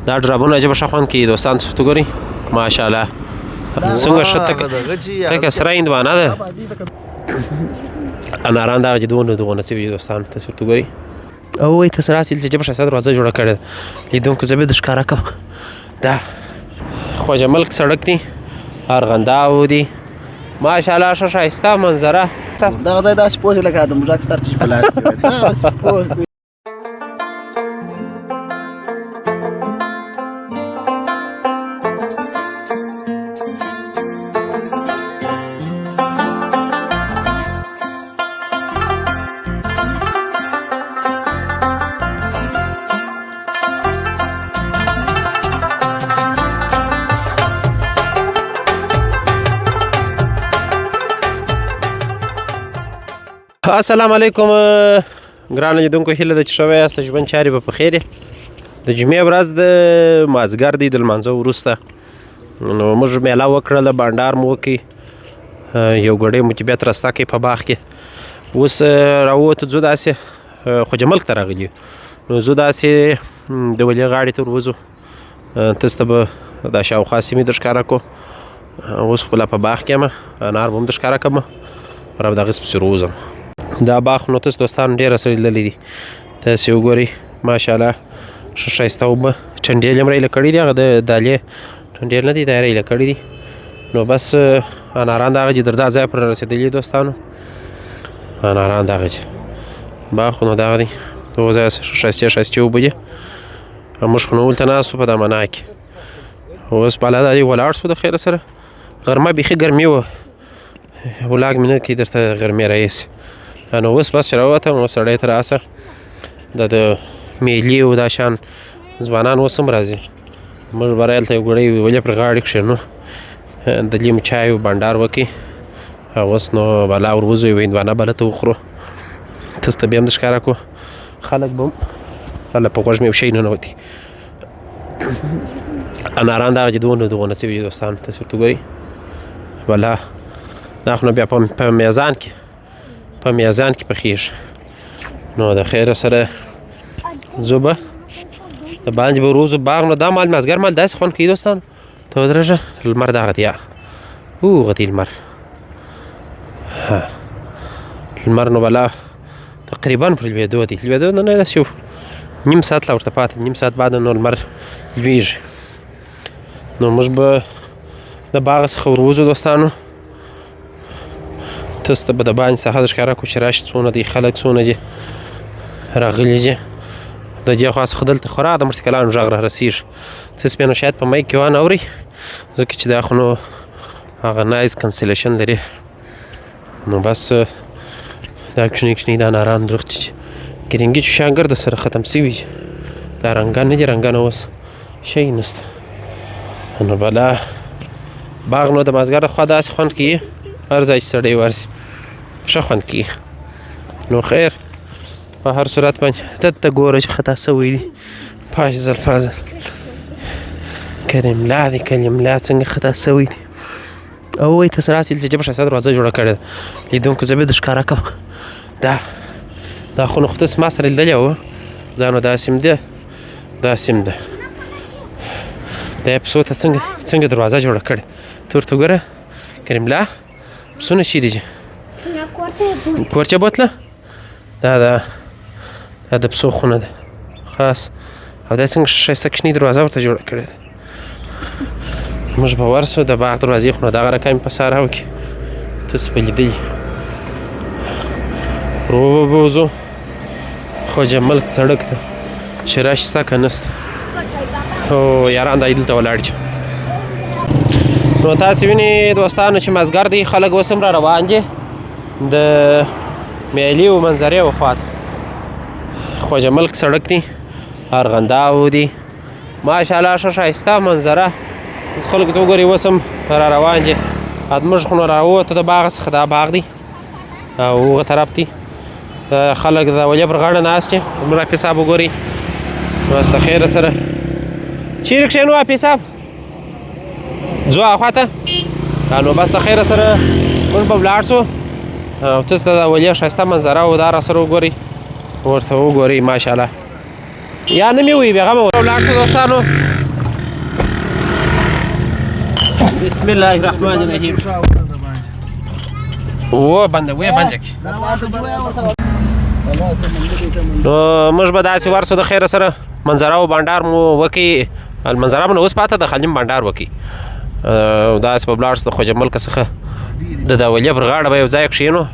دا ډرامونه عجبه ښه خوند کوي دوستان. تاسو ګورئ ماشاءالله څنګه ښه تکه سره هندوانه ده. اناران دغه چې دونه څه وي دوستان. تاسو ورته ګورئ او وایي تاسو راسئ دلته عجبه ښایسته دروازه جوړه کړې ده. لیدونکو زه بیا د ښکاره کړم دا خواجه ملک سړک دی، ارغنداو دی ماشاءالله ښه ښایسته منظره. دغه ځای داسې پوه لکه د موږک سر چې په لاس کې وي داسې پوه دی. السلام علیکم ګرانو لیدونکو، هیله ده چې ښه یاست، ژوند چارې به په خیر وي. د جمعې ورځ د مازدیګر دی د لمانځه وروسته نو موږ میله وکړله، بانډار مو وکړ، یو ګړی مو چې بیا ترسته کړې په باغ کې. اوس راووتو ځو داسې خواجه ملک ته راغلي نو ځو داسې د ولې غاړې ته ور وځو. تاسو ته به دا شاوخوا سیمې در ښکاره کړو. اوس خپله په باغ کې یم، انار به هم در ښکاره کړم او دغسې پسې روزم. دا باغ نو تاسو دوستان ډېره سړي لیدلی دي. تاسې وګورئ ماشاءالله ښه ښایسته اوبه. ټنډیل هم ریله کړي دي، هغه د دالې ټنډیل نه دي، دا ریله کړي دي. نو بس اناران دغه چې در دا ځای پورې رسېدلي دوستانو، اناران دغه چې باغ خو نو دغه دی، دغه ځای ښایستې اوبه دي. موږ خو نو هلته ناست وو په دا منا کې. اوس بالا دا ولاړ شو د خیره سره. غرمه بیخي ګرمي وه، ولاګ مې نه کړي درته غرمې رایسي. نو اوس بس چې راووتم اوس سړی ته راسه دا د میلې او دا شان ځوانان اوس هم راځي. موږ به هلته یو ګړی ولې پر غاړې کښېنو، د لیمو چای او بانډار وکړي. اوس نو بالا ور وځو، یوه هندوانه به هلته وخورو. تاسو ته بیا هم د ښکاره کړو. خلک به هم هله په غوږ مې یو شی ننوتي. اناران دغه چې دونه څه وي دوستان. تاسو ورته ګورئ والا دا خو نو بیا په میزان کې پخېږي. نو د خیره سره ځو به د باندې به وروځو باغ. نو دا مازدیګر مال داسې خوند کوي دوستانو. ته ودرېږه لمر دغه دی هغه دی لمر نو بلا تقریبا پر لوېدو دی. لوېدو نه داسې یو نیم ساعت لا ورته پاتې، نیم ساعت بعد نو لمر لوېږي. نو موږ به د باغ څخه وروځو دوستانو. تاسو ته به د باندې ساحه در ښکاره کړو چې راشي څونه دی خلک، څونه دي راغلي دي. د دې خوا څخه دلته خورا د مرتکلانو غږ را رسېږي. تاسو بیا نو شاید په مایک کې وانه اورئ، ځکه چې دا خو نو هغه نایز کنسلیشن لري. نو بس دا کوچني د اناران درخت چې ګرینګي شانګر د سره ختم سوي، دا رنګان نه دي، رنګان اوس شی نسته. نو بلا باغ نو د مازدیګر خوا داسې خوند کوي، هر ځای چې سړی ورسي ښه خوند کوي. نو خیر په هر صورت باندې دلته ګوره چې خطا سوی دي فاضل کلملا دی، کلملا څنګه خطا سوی دي. او وایي تاسو راسئ دلته عجبه ښایسته دروازه جوړه کړې ده. لیدونکو زه بیا د ښکاره کړم دا خو نو خو تاسو ما سره لیدلی وه. دا نو دا سیم ده، دا سیم ده. دا یې پسو ته څنګه دروازه جوړه کړې. ته ورته وګوره کریملا پسونه چیرې دي؟ کورچه بوتله دا د پسو خونه ده خاص. او دا څنګه ښایسته کوچنۍ دروازه ورته جوړه کړې ده. موږ به ورسو د باغ دروازې خو نو دغه رقم په ساراو کې تاسو به لیدلي. ورو به وځو خواجه ملک سړک ته چې راشي سته که نسته. او یاران دا دلته ولاړ دي. نو تاسو وینئ دوستانو چې مازدیګر دی، خلک اوس هم را روان دي د میلې و منظرې و خواته. خواجه ملک سړک دی، ارغنداو دی ماشاءالله ښه ښایسته منظره. تاسو خلکو ته وګورئ اوس هم را روان دي. موږ خو نو راووتو د باغ څخه، دا باغ دی او هغه طرف دی. خلک د ولې پر غاړه ناست دي. زموږ حافظ صاحب وګورئ بس د خیره سره چیرې کښېنو حافظ صاحب ځو هاخوا ته. نو بس د خیره سره موږ به ولاړ شو. او تاسو ته د ولې ښایسته منظره او دا راسره وګورئ، ورته وګورئ ماشاءالله یا نه مې وي بېغمه ولاړ شو دوستانو بسم الله الرحمن الرحیم و بنده کې نو موږ به داسې ورسو د خیره سره منظره و بانډار مو وکړي منظره مو نه اوس پاته د خلیم بانډار وکړي داسې به ولاړ سو د خواجه ملکه څخه د داولیه پر غاړه به یو ځای کښېنو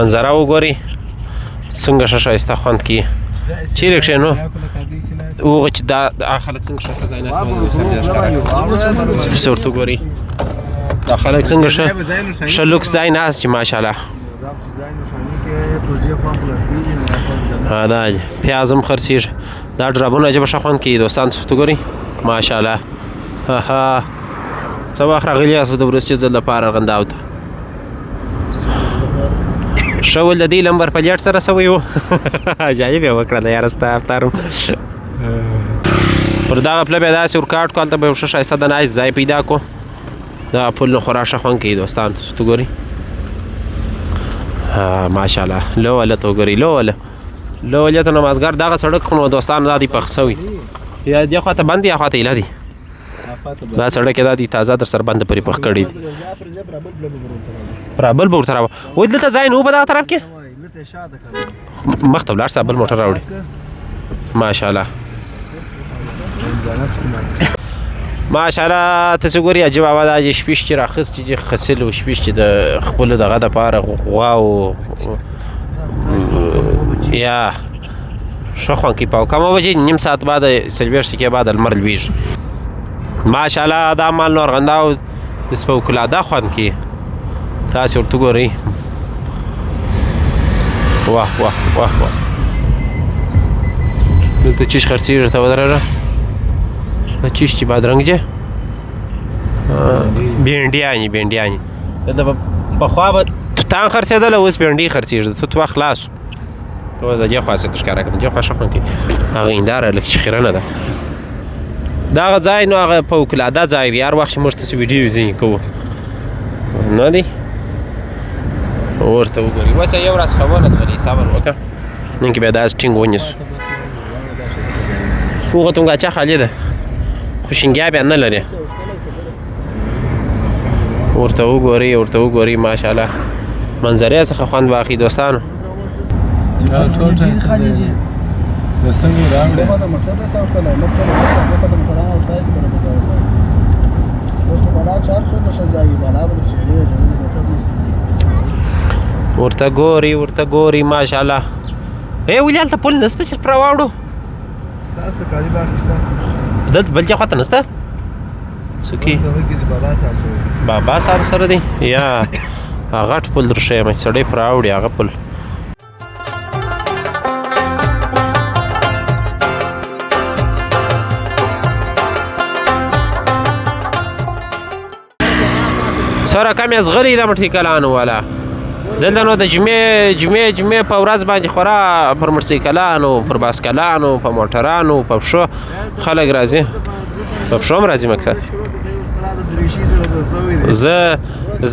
منظره وګورئ څنګه ښه ښایسته خوند کوي چیرې کښېنو هغه چې دا خلک څنګه ښایسته ځای ناست ورته وګورئ دا خلک څنګه ښه لوکس ځای ناست چې ماشاءالله دا پیاز هم خرڅېږي دا ډرابونه عجبه ښه خوند کوي دوستان ورته وګورئ ماشاءالله څه وخت راغلي یاست د وروستي ځل لپاره ارغنداو ته ښه ول د دې لمبر پلیټ سره سوی و عجایب یې وکړه د یاره ستا افطار پر دغه پله بیا داسې ورکاټ کړو هلته به یو ښه ښایسته د نایس ځای پیدا کړو دغه پل نه خورا ښه خوند کوي دوستان ته ګورئ ماشاءالله لوله ته وګورئ لوله ته نمازګر دغه سړک خو نو دوستان دا دی پخ سوی یا دې خوا ته بند دی یا خوا ته ایله دی دا سړک دا دی تازه در سره بند پرې پخ کړی دی پرابل به ورته راوړه اوس دلته ځای نه و په دغه طرف کې مخ ته ولاړ سه بل موټر راوړي ماشاءالله ماشاءالله تاسې ګورئ عجیب هوا دا چې شپېش چې راخیستې چې خسل و شپېش چې د خپلو دغه دپاره غواو یا ښه خوند کوي په کمه بجې نیم ساعت بعد څلوېښت دقیقې بعد لمر لوېږي ماشاءالله دا مال نو ارغنداو د سپوکلاده خوند کوي تاسې ورته وګورئ واه واه واه واه دلته چیش خرڅېږي ورته ودرېږه دا چیش چې بادرنګ دی بینډیانې دلته به پخوا به توتان خرڅېدله اوس بینډۍ خرڅېږي د توت وخت خلاص و د دې خوا څه ښکاره کړم دې خوا ښه خوند کوي هغه هنداره لږ چې خیرنه ده دغه ځای نو هغه فوقالعاده ځای دی هر وخت چې موږ تاسې ویډیو ځینې کوو نه دی ورته وګورئ اوس یې یو ورځ خبره څغلي صبر وکړه نن کې بیا داسې ټینګ ونیسو هغه تونګاچه خالي ده خو شینګیا بیا نه لري ورته وګورئ ماشاءالله منظرې څخه خوند واخلئ دوستانو ورته ګورئ ماشاءالله ولې هلته پل نشته چې پرې واوړو دلته بل چا خواته نشته څوک بابا صاحب سره دی یا غټ پل در ښیم چې سړی پرې واوړي هغه پل سره کم یې زغلی ده مټې کلانو والا دلته نو د جمعې په ورځ باندې خورا پر موټرسایکلانو پر باسکلانو په موټرانو په پښو خلک راځي په پښو هم راځي مکتب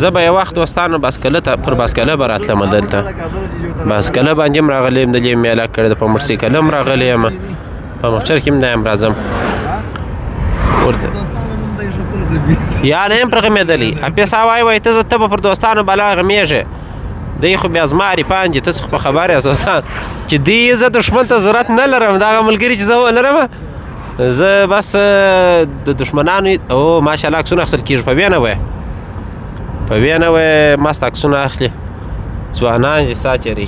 زه به یو وخت دوستانو پر باسکله به راتلم دلته باسکله باندې هم راغلی یم دلې میله کړې ده په موټرسایکل هم راغلی یم په موټر کې هم دا یم راځم ورته یا نه یم پرغمېدلی پیسه وایي ته به پر دوستانو بلا غمېږې دی خو بیا زما عرفان دي تاسو خو په خبر یاست دوستان چې دی زه دښمن ته ضرورت نه لرم دغه ملګري چې زه ولرم زه بس د دښمنانو او ماشاءالله عکسونه اخیستل کېږي په وینه وی مست عکسونه اخلي ځوانان چې سا چري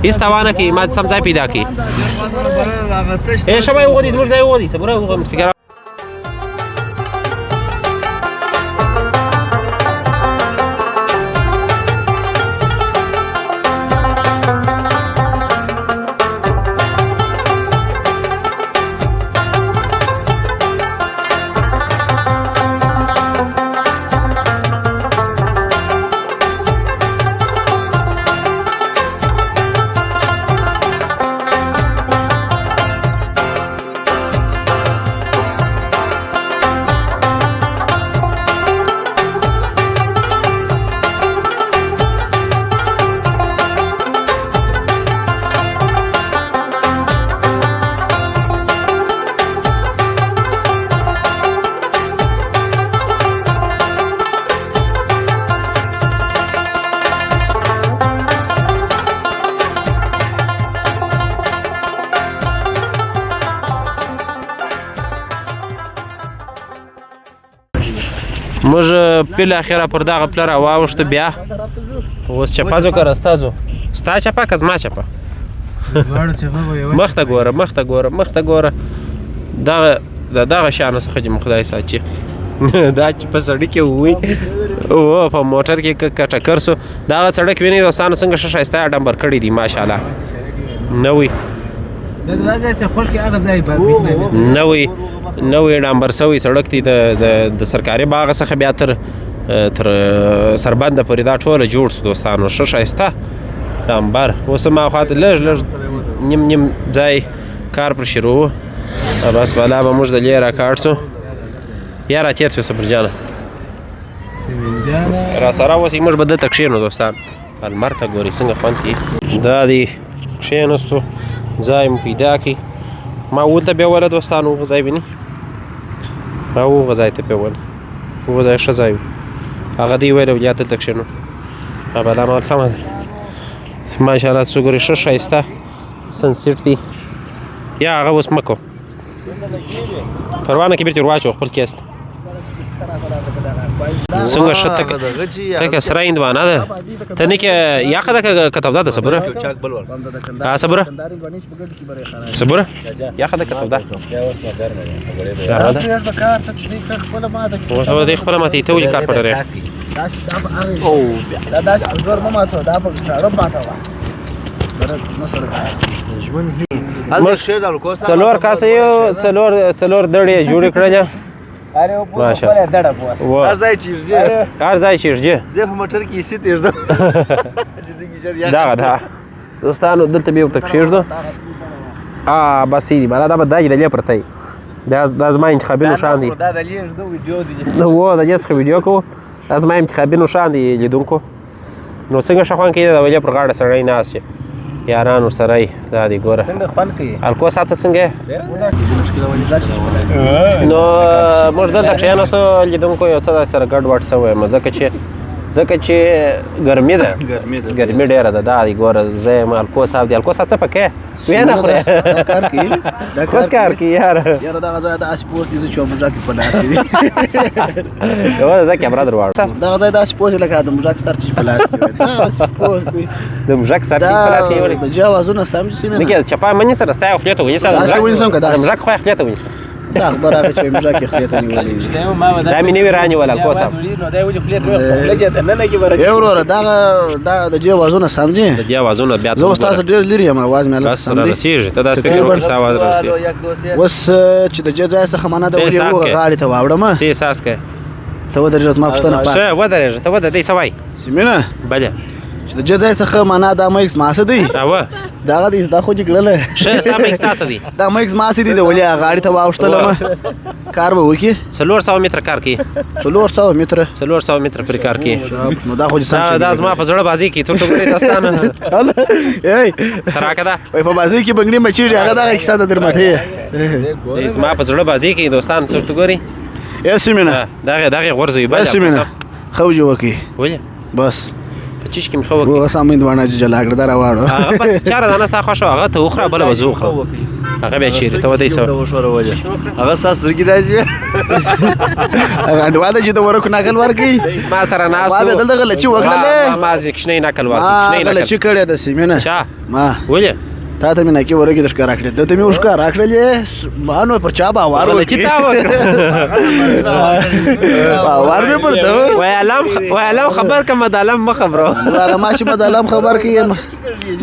هېڅ تاوان نه کوي ما سم ځای پیدا کړي شبه وغورځي زموږ ځای وغورځي صبره سګره موږ پل اخره پر دغه پله راواوښته بیا اوس چپه ځو که رسته ځو ستا چپه که زما چپه مخ ته ګوره مخ ته ګوره مخ ته ګوره دغه شیانو څخه چې مو خدای ساتي دا چې په سړک کې ووي او په موټر کې ټکر سو دغه سړک وینئ دوستانو څنګه ښه ښایسته ډمبر کړی دي ماشاءالله نوی ډامبر سوی سړک دی د سرکاري باغ څخه بیا تر سربنده پورې دا ټوله جوړ سو دوستانو ښه ښایسته ډامبر اوس ما خواته لږ نیم ځای کار پر شروع و بس بالا به موږ د لې راکاټ سو یا راتېر سوې صبرجانه راسره اوس موږ به دلته کښېنو دوستان لمر ته ګورئ څنګه خوند کوي دا دی کښېنستو ځای مو پیدا کړي ما ولته بیوله دوستانو هغه ځای ویني هغه ځای ته بیوله هغه ځای ښه ځای و هغه دی ویلی یا دلته کښېنو بلا مال سمه ده ماشاءالله څه ګورې ښه ښایسته سنسیټ دی یا هغه اوس مه کوو پروانه کې بېرته ور واچوه خپل کیس ته څنګه ښه تکه سره هندوانه ده ته نه کې یخه ده که توده ده صبره صبره صبره یخه ده که توده اوس به دې خپله ماتې ته ولې کار پټرې څلور کاسه یو څلور دړې جوړې کړلې هر ځای چیرځي زه په موټر کې ایسي تېږدم دغه ده دوستانو دلته بیا ورته کښېږدو بس یې دي بلا دا به دا چې د لې پرته وي دا زما انتخابي نښان دی د دې څخه ویډیو کوو دا زما انتخابي نښان دی لیدونکو نو څنګه ښه خوند کوي د وجې پر غاړه سړی ناست چې یاران ورسره یې دا دی ګوره الکو صاحب ته څنګه نو موږ دلته کښېناستو لیدونکو یو څه داسې سره ګډ وډ څه وایم ځکه چې ګرمي ده ګرمي ډېره ده دا دی ګوره زه یم الکو صاحب دی الکو صاحب څه پکې ویې نه خورې خود کار کوي یاره دغه ځای داسې پوست دی زه چې موږک په لاس کې دی زه کیمره در واړم دغه ځای داسې پوست دی لکه د موږک سر چې په لاس کې دی داسې پوست دی د موږک سر چې په لاس کې ولې د جا وازونه سم چې نه کېږي چپه مه نیسه رستا یې خولې ته ونیسه د موږک خوا یې خولې ته ونیسه دا خبر هغه چې موږک یې خولې ته نیولې دا مې نوي رانیول الکو صاحب وروره دغه د جا وازونه سم دي د جا وازونه بیا زه اوس تاسو ډېر لرې یم اواز مې هلته بس رارسېږي ته دا سپیکر وکړې ستا اواز رارسېږي اوس چې د جا ځای څخه مننه د ولې غاړې ته واوړم څه احساس کوې ته ودرېږه زما پوښتنه ښه ودرېږه ته ودرېږه څه وایي سیمینه بله چې د جا ځای څخه معنا دا مایکس ما څه دی دغه دی دا خو چې کړله ښه ستا مایکس تا څه دی دا مایکس ما څه دی د ولې غاړې ته واوښتلم کار به وکړي 400 متره کار کوي 400 متره 400 متره پرې کار کوي نو دا خو چې سم دا زما په زړه بازي کې تور ټوکرې داستانه راکه دا وای په بازي کې بنګړي مچېږي هغه دغه کیسه ده درمته زما په زړه بازي کې دوستان څه ګوري یا سیمینه دغه غورځوي بل سیمینه خو جو وکي ولې بس پچیش کې مخه وکي و سامې دوانه جلا کړ دا راوړو هغه بس چاره دانه ستا خوښه هغه ته وخره بل وځو خو هغه بیا چیرې ته ودی سو هغه ساس درګی داسې هغه انډواله چې د ورکو نقل ورکي ما سره ناس ما به دلته غلچي وکړلې ما ځکشنې نقل ورکړ ما غلچي کړې د سیمینه چا ما ولې تا ته مې نکي ورکې د ښکارا کړې دته مې ښکارا کړلې ما نو پر چا باور غلچي تا وکړ باور مې پر ته وای علم خبر کما د علم ما خبرو هغه ما چې مدالم خبر کړي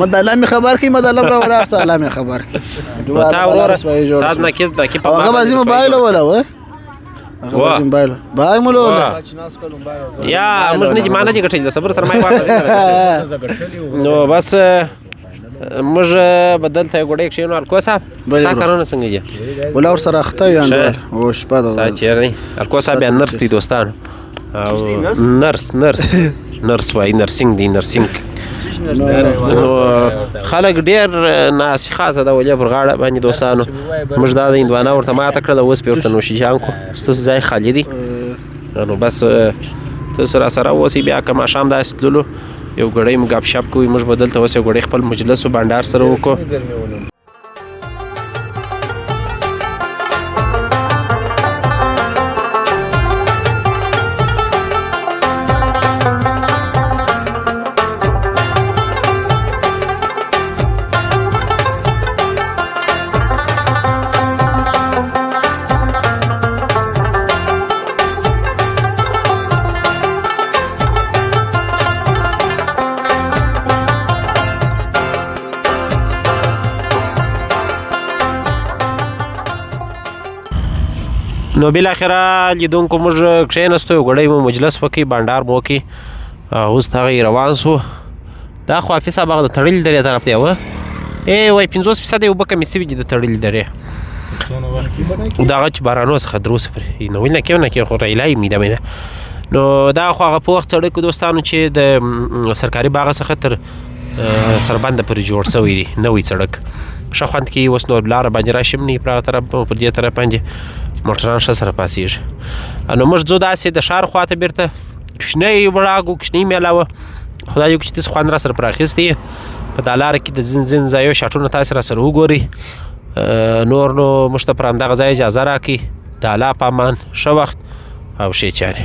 مدالم خبر کړي مدالم را وړه سلام خبر کړي تا ورور تا نه کې د کې په هغه بازي موبایل ولا و هغه بازي موبایل بای مولو یا موږ نه مانه دي غټل صبر سره مای واپس نو بس موږ بدلته غوډه کښینو الکو صاحب سا کارونه څنګه دي ولا ور سره اخته یان او شپه ده ساچرني الکو صاحب نرس دي دوستان او نرس وای نرسینګ دی نرسینګ نو خلک ډیر ناس خاصه دا ولې پر غاړه باندې دوستانو موږ دا د اندوانه ورته ماته کړل اوس په ورته نوشي جان کو ستاسو ځای خالی دی نو بس تاسو را سره اوسې بیا که ماښام داسې تللو یو ګړی مو ګپ شپ کوي موږ به دلته اوس یو ګړی خپل مجلس و بانډار سره وکړو نو بالاخره لیدونکو موږ کښېناستو یو ګړی مو مجلس وکړي بانډار مو وکړي اوس هغې روان سو دا خو حافظ صاحب هغه د تړلي درې طرف دی وه وایي 50% یې اوبه کمې سوي دي د تړلي درې دا هغه چې بارانو څخه دروس پرې نو نه کې خو ریلای میده نو دا خو هغه په وخت سړک دوستانو چې د سرکاري باغ څخه تر سربنده پورې جوړ سوی دی نوی سړک ښه خوند کوي اوس نور لاره باندې راشم نه په هغه طرف پر دې طرف باندې موټران ښه سره پاسېږي نو موږ ځو داسې د ښار خواته بېرته کوچنی وړاګو کوچنۍ میله وه خدای یو چې داسې خوند را سره پراخیستی په دا لاره کې د ځین ځایو شاټونه تاسې را سره وګورئ نور نو موږ ته پر همدغه ځای اجازه راکړئ د الله په امان ښه وخت او ښې چارې